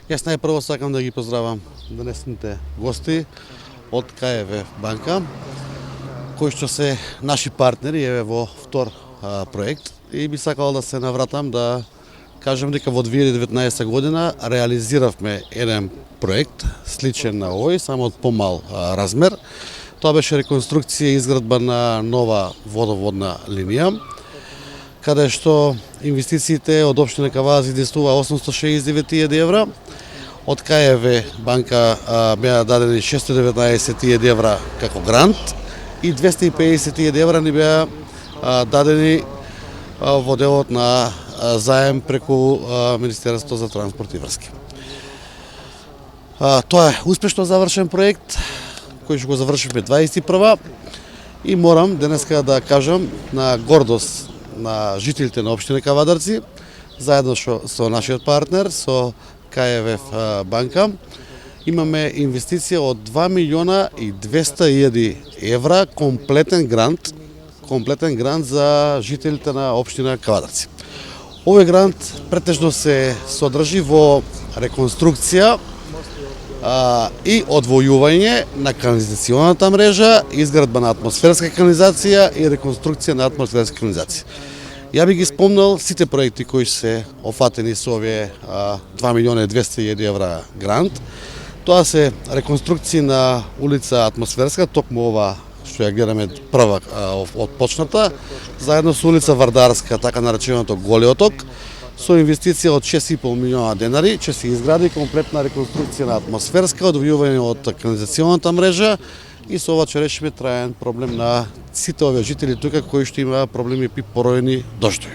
Јас најпрво сакам да ги поздравам денесните гости од КФ банка, кои што се наши партнери еве во втор проект, и би сакал да се навратам да кажем дека во 2019 година реализиравме еден проект сличен на овој, само од помал размер. Тоа беше реконструкција и изградба на нова водоводна линија, каде што инвестициите од општина Кавадарци изнесува 869.000 евра, од КФ банка беа дадени 619.000 евра како грант и 250.000 евра ни беа дадени во делот на заем преку Министерството за транспорт и врски. Тоа е успешно завршен проект, кој што го завршивме 21 и морам денеска да кажам на гордост на жителите на општина Кавадарци, заедно со нашиот партнер, со КФ банка, имаме инвестиција од 2.200.000 евра, комплетен грант за жителите на општина Кавадарци. Овој грант претежно се содржи во реконструкција и одвојување на канализационата мрежа, изградба на атмосферска канализација и реконструкција на атмосферска канализација. Ја би ги спомнал сите проекти кои се офатени со овие 2.200.000 евра грант. Тоа се реконструкција на улица Атмосферска, токму ова што ја гледаме прва отпочната, заедно со улица Вардарска, така нареченото Голи оток, со инвестиција од 6,5 милиона денари, ќе се изгради комплетна реконструкција на атмосферска, одвојување од канализационата мрежа, и со ова ќе решиме траен проблем на сите овие жители тука кои што имаа проблеми при поројни дождови.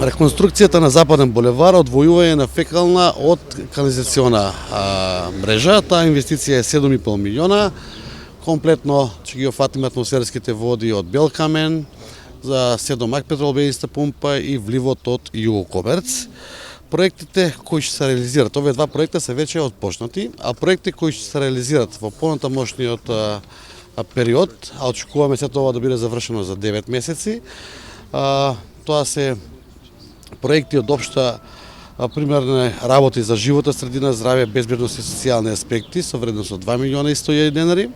Реконструкцијата на Западен булевар, одвојување на фекална од канализациона мрежа, таа инвестиција е 7,5 милиона, комплетно ќе ги офатиме атмосферските води од Белкамен, за Седомак петролбениста пумпа и вливот од Југокомерц. Проектите кои ќе се реализираат, овие два проекта се веќе отпочнати, а проекти кои ќе се реализираат во понатамошниот период, а очекуваме сето ова да биде завршено за 9 месеци, тоа се проекти од општа примерни работи за живота средина, здравје, безбедност и социјални аспекти со вредност од 2.100.000 денари,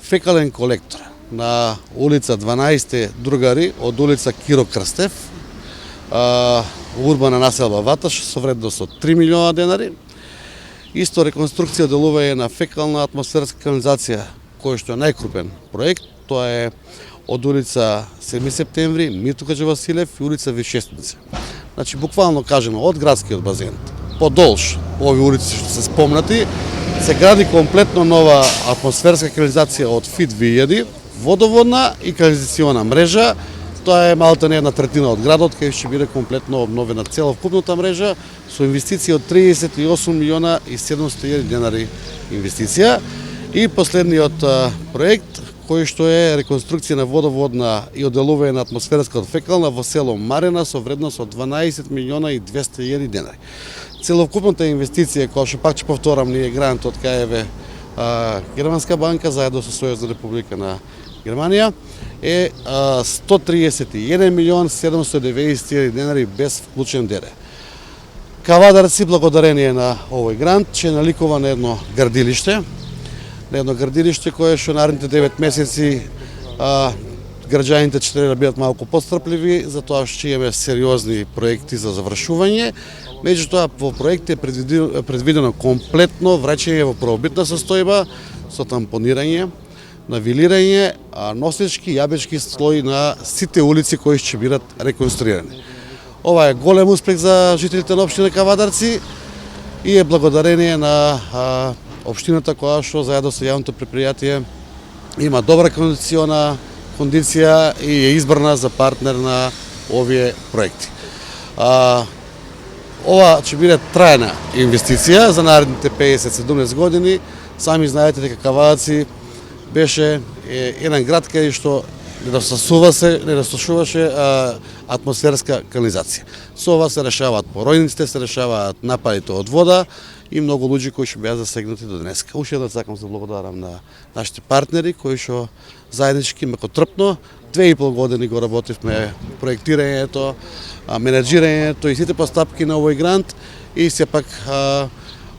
фекален колектор на улица 12 Другари од улица Киро Крстев, урбана населба Ваташ со вредност од 3 милиона денари. Исто реконструкција делување на фекална атмосферска канализација, кој што е најкрупен проект, тоа е од улица 7 септември, Миту Василев и улица Вишестница. Значи, буквално кажено, од градскиот базен, подолж овие улици што се спомнати, се гради комплетно нова атмосферска канализација од ФИТ 2000, водоводна и канализациона мрежа. Тоа е малку не една третина од градот, кај ќе биде комплетно обновена целокупната мрежа со инвестиција од 38 милиона и 700.000 денари инвестиција. И последниот проект, кој што е реконструкција на водоводна и одделување на атмосферска од фекална во село Марина со вредност од 12 милиона и 200.000 денари. Целокупната инвестиција, која што пак ќе повторам, ние грант од КФ Германска банка заедно со Сојузна република на Германија, е 131 милион 790.000 денари без вклучен ДД. Кавадарци, благодарение на овој грант, ќе наликува на едно градилиште, кое што наредните 9 месеци граѓаните ќе треба да бидат малку пострпливи, затоа што имаме сериозни проекти за завршување. Меѓутоа, во проект е предвидено комплетно враќање во правобитна состојба со тампонирање, навилирање, носечки, јабечки слои на сите улици кои ќе бидат реконструирани. Ова е голем успех за жителите на општина Кавадарци и е благодарение на општината која што заедно со јавното предпријатие има добра кондиција и е избрана за партнер на овие проекти. Ова ќе биде трајна инвестиција за наредните 50-70 години. Сами знаете дека Кавадарци беше еден град кај што недостасуваше атмосферска канализација. Со ова се решаваат поројниците, се решаваат нападите од вода и многу луѓе кои што беа засегнати до денеска. Уште еднаш сакам да благодарам на нашите партнери кои што заеднички мекотрпно 2,5 години го работивме проектирањето, менеджирањето и сите постапки на овој грант и сепак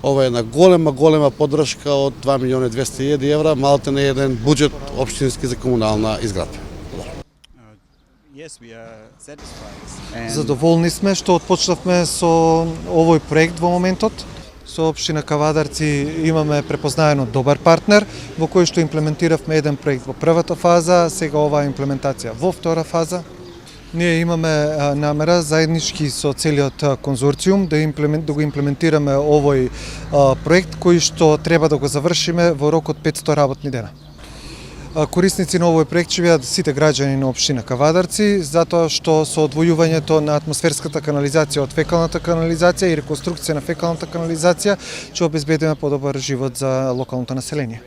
ова е една голема поддршка од 2.200.000 евра, малте не еден буџет општински за комунална изградба. Задоволни сме што отпочнавме со овој проект во моментот. Со општина Кавадарци имаме препознаено добар партнер во кој што имплементиравме еден проект во првата фаза, сега оваа имплементација во втора фаза. Ние имаме намера заеднички со целиот конзорциум да го имплементираме овој проект кој што треба да го завршиме во рок од 500 работни дена. Корисници на овој проект ќе бидат сите граѓани на општина Кавадарци, затоа што со одвојувањето на атмосферската канализација од фекалната канализација и реконструкција на фекалната канализација ќе обезбедиме подобар живот за локалното население.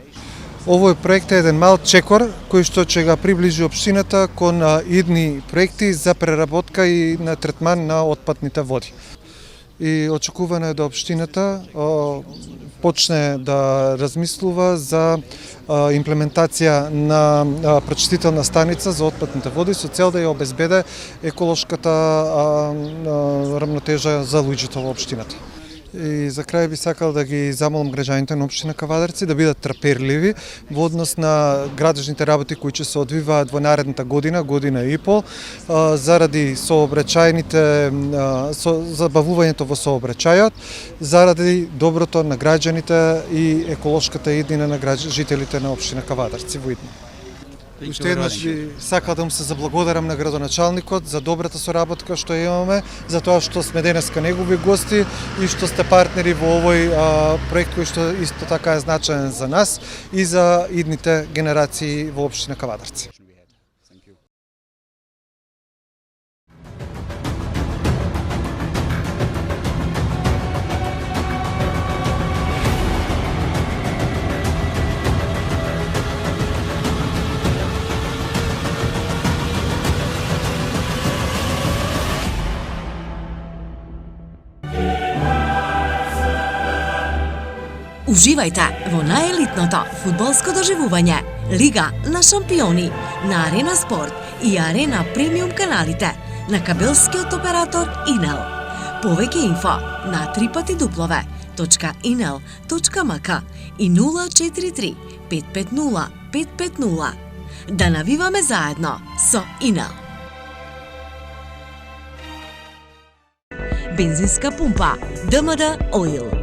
Овој проект е еден мал чекор кој што ќе ga приближи општината кон идни проекти за преработка и на третман на отпадните води. И очекувано е да општината почне да размислува за имплементација на пречистителна станица за отпадните води со цел да ја обезбеде еколошката рамнотежа за луѓето во општината. И за крај би сакал да ги замолам граѓаните на општина Кавадарци да бидат трпеливи во однос на градежните работи кои ќе се одвиваат во наредната година и пол, заради забавувањето во сообраќајот, заради доброто на граѓаните и еколошката иднина на жителите на општина Кавадарци во иднина. Уште еднаш би сакал да му се заблагодарам на градоначалникот за добрата соработка што имаме, за тоа што сме денеска негови гости и што сте партнери во овој проект кој што исто така е значаен за нас и за идните генерации во општина Кавадарци. Уживајте во наелитното фудбалско доживување Лига на шампиони на Арена Спорт и Арена Премиум каналите на кабелскиот оператор Инел. Повеќе инфо на www.inel.mk и 043 550 550. Да навиваме заедно со Инел. Бензинска пумпа ДМД Оил.